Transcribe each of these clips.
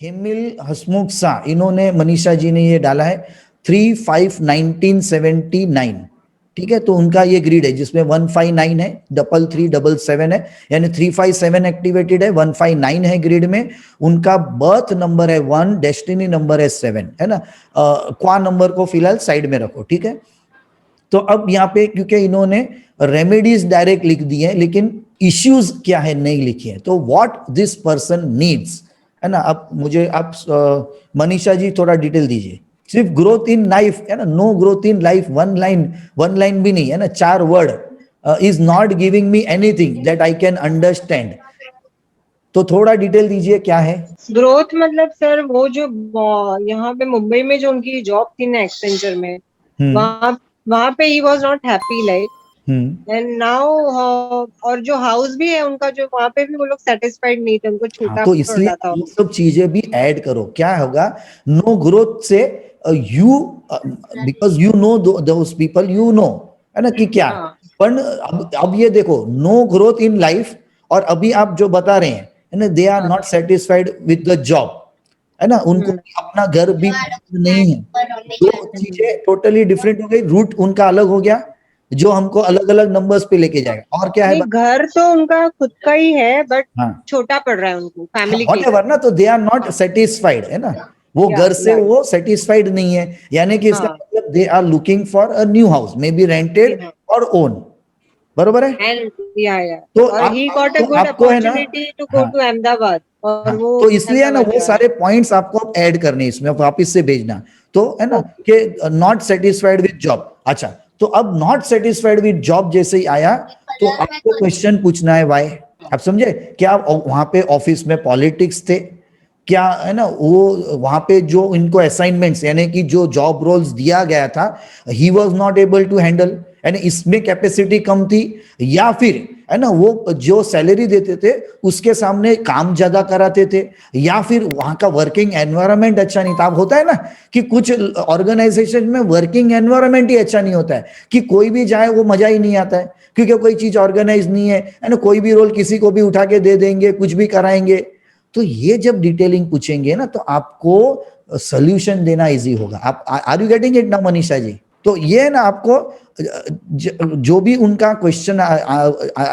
हेमिल हसमुख सा, इन्होंने, मनीषा जी ने ये डाला है 3/5/1979। ठीक है, तो उनका ये ग्रिड है जिसमें 159 है, 3377 है, यानी 357 एक्टिवेटेड है, 159 है ग्रिड में। उनका बर्थ नंबर है 1, डेस्टिनी नंबर है 7, है ना। क्वा नंबर को फिलहाल साइड में रखो, ठीक है। तो अब यहाँ पे क्योंकि इन्होंने रेमेडीज डायरेक्ट लिख दी है लेकिन इश्यूज क्या है नहीं लिखी है, तो व्हाट दिस पर्सन नीड्स, है ना। अब मुझे आप मनीषा जी थोड़ा डिटेल दीजिए। सिर्फ ग्रोथ इन लाइफ, है ना, no growth in life, one line भी नहीं, है ना, 4 word, is not giving me anything that I can understand. तो थोड़ा डिटेल दीजिए क्या है ग्रोथ। मतलब सर वो जो यहाँ पे मुंबई में जो उनकी जॉब थी ना एक्सटेंचर में, वहाँ वहाँ पे he was not happy like, and now और जो हाउस भी है उनका, जो वहाँ पे भी वो लोग सेटिस्फाइड नहीं थे, उनको छोटा तो पड़ इसलिए रहा था। ये सब चीजें भी ऐड करो। क्या होगा नो ग्रोथ से, you, because you know those people, you know, है ना कि क्या। पर अब ये देखो नो ग्रोथ इन लाइफ, और अभी आप जो बता रहे हैं, है ना, they are not satisfied with the job, है ना, उनको अपना घर भी नहीं है। दो चीजें टोटली डिफरेंट हो गई, रूट उनका अलग हो गया जो हमको अलग अलग नंबर्स पे लेके जाएगा। और क्या है नहीं, घर तो उनका खुद का ही है बट हाँ, छोटा पड़ रहा है उनको फैमिली के व्हाटएवर ना, तो दे आर नॉट सेटिस्फाइड, है ना, वो घर से वो सेटिस्फाइड नहीं है, यानी कि इसका मतलब they are looking for a new house, maybe rented और ओन, बरोबर है। तो और ही गॉट अ तो गुड आपको है ना, अपॉर्चुनिटी टू गो हाँ, टू अहमदाबाद, और हाँ, वो तो इसलिए ना अहमदाबाद वो जा रहे सारे पॉइंट्स आपको अब ऐड करने इसमें वापस से भेजना, तो है ना कि नॉट सेटिस्फाइड विद जॉब। अच्छा, तो अब नॉट सेटिस्फाइड विद जॉब जैसे ही आया तो आपको क्वेश्चन पूछना है व्हाई। आप समझे, क्या वहां पे ऑफिस में पॉलिटिक्स थे क्या, है ना, वो वहां पे जो इनको असाइनमेंट्स यानी कि जो जॉब रोल्स दिया गया था, he was not able to handle, यानी इसमें कैपेसिटी कम थी, या फिर, है ना, वो जो सैलरी देते थे उसके सामने काम ज्यादा कराते थे, या फिर वहां का वर्किंग एनवायरनमेंट अच्छा नहीं था। अब होता है ना कि कुछ ऑर्गेनाइजेशन में वर्किंग एनवायरनमेंट ही अच्छा नहीं होता है, कि कोई भी जाए वो मजा ही नहीं आता है, क्योंकि कोई चीज ऑर्गेनाइज नहीं है ना, कोई भी रोल किसी को भी उठा के दे देंगे, कुछ भी कराएंगे। तो ये जब डिटेलिंग पूछेंगे ना तो आपको सोल्यूशन देना इजी होगा। आप आर यू गेटिंग इट ना मनीषा जी? तो ये ना आपको जो भी उनका क्वेश्चन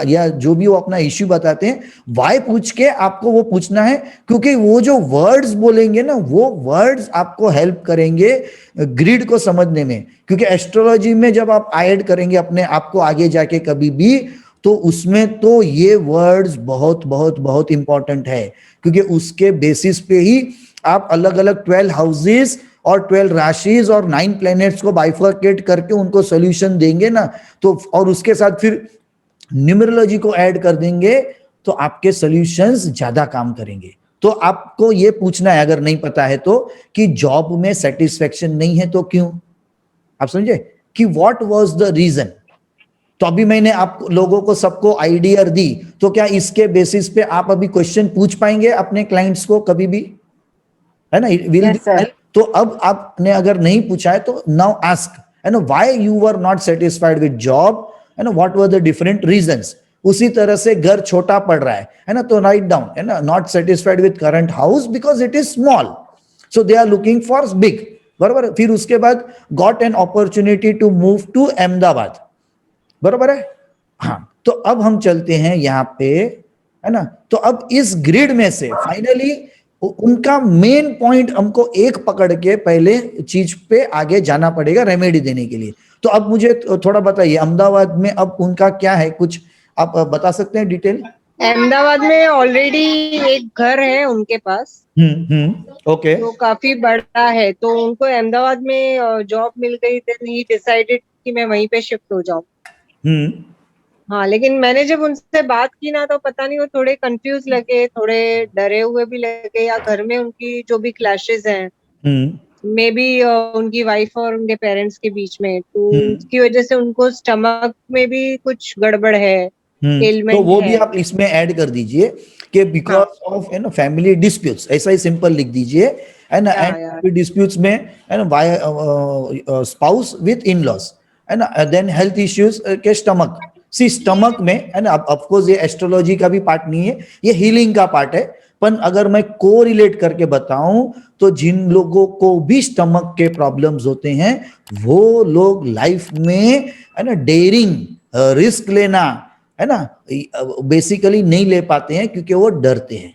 या जो भी वो अपना इश्यू बताते हैं, वाई पूछ के आपको वो पूछना है, क्योंकि वो जो वर्ड्स बोलेंगे ना वो वर्ड्स आपको हेल्प करेंगे ग्रिड को समझने में। क्योंकि एस्ट्रोलॉजी में जब आप ऐड करेंगे अपने आप को आगे जाके कभी भी, तो उसमें तो ये वर्ड्स बहुत बहुत बहुत इंपॉर्टेंट है, क्योंकि उसके बेसिस पे ही आप अलग अलग 12 हाउसेस और 12 राशिज और 9 प्लैनेट्स को बाइफर्केट करके उनको सोल्यूशन देंगे ना, तो और उसके साथ फिर न्यूमरोलॉजी को ऐड कर देंगे, तो आपके सोल्यूशंस ज्यादा काम करेंगे। तो आपको ये पूछना है अगर नहीं पता है तो, कि जॉब में सेटिस्फेक्शन नहीं है तो क्यों। आप समझे कि व्हाट वाज द रीजन। तो अभी मैंने आप लोगों को सबको आइडिया दी, तो क्या इसके बेसिस पे आप अभी क्वेश्चन पूछ पाएंगे अपने क्लाइंट्स को कभी भी, है ना, विल बी। तो अब आपने अगर नहीं पूछा है तो नाउ आस्क, है ना, why you were not satisfied with job, है ना, what were the different reasons. उसी तरह से घर छोटा पड़ रहा है ना, तो राइट डाउन, है ना, not satisfied with current house because it is small, so they are looking for big, बराबर। फिर उसके बाद got an opportunity to move to Ahmedabad, बराबर है। हाँ, तो अब हम चलते हैं यहाँ पे, है ना। तो अब इस ग्रिड में से फाइनली उनका मेन पॉइंट हमको एक पकड़ के पहले चीज पे आगे जाना पड़ेगा रेमेडी देने के लिए। तो अब मुझे थोड़ा बताइए अहमदाबाद में अब उनका क्या है, कुछ आप बता सकते हैं डिटेल। अहमदाबाद में ऑलरेडी एक घर है उनके पास, ओके, तो काफी बड़ा है, तो उनको अहमदाबाद में जॉब मिल गई, देन ही डिसाइडेड कि मैं वहीं पे शिफ्ट हो जाऊं। हाँ, लेकिन मैंने जब उनसे बात की ना, तो पता नहीं वो थोड़े कंफ्यूज लगे, थोड़े डरे हुए भी लगे, या घर में उनकी जो भी क्लैशेस हैं, मे बी उनकी वाइफ और उनके पेरेंट्स के बीच में, तो उसकी वजह से उनको स्टमक में भी कुछ गड़बड़ है, तो वो भी आप इसमें ऐड कर दीजिए कि बिकॉज ऑफ, है ना, फैमिली डिस्प्यूट्स, ऐसा ही सिंपल लिख दीजिए, है ना, एंड डिस्प्यूट्स में, है ना, by spouse with in laws, है ना, देन हेल्थ इश्यूज के स्टमक। सी स्टमक में, है ना, ऑफ कोर्स ये एस्ट्रोलॉजी का भी पार्ट नहीं है, ये हीलिंग का पार्ट है। पर अगर मैं को रिलेट करके बताऊं तो जिन लोगों को भी स्टमक के प्रॉब्लम्स होते हैं वो लोग लाइफ में है ना डेयरिंग रिस्क लेना है ना बेसिकली नहीं ले पाते हैं क्योंकि वो डरते हैं।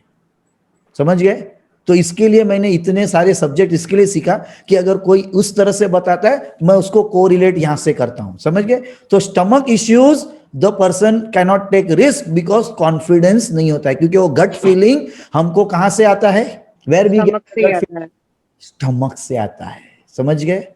समझ गए? तो इसके लिए मैंने इतने सारे सब्जेक्ट इसके लिए सीखा कि अगर कोई उस तरह से बताता है मैं उसको कोरिलेट यहां से करता हूं। समझ गए? तो stomach issues the person can not take risk because confidence नहीं होता है, क्योंकि वो गट फीलिंग हमको कहां से आता है? वेयर वी स्टमक से गेट आता है। स्टमक से आता है। समझ गए?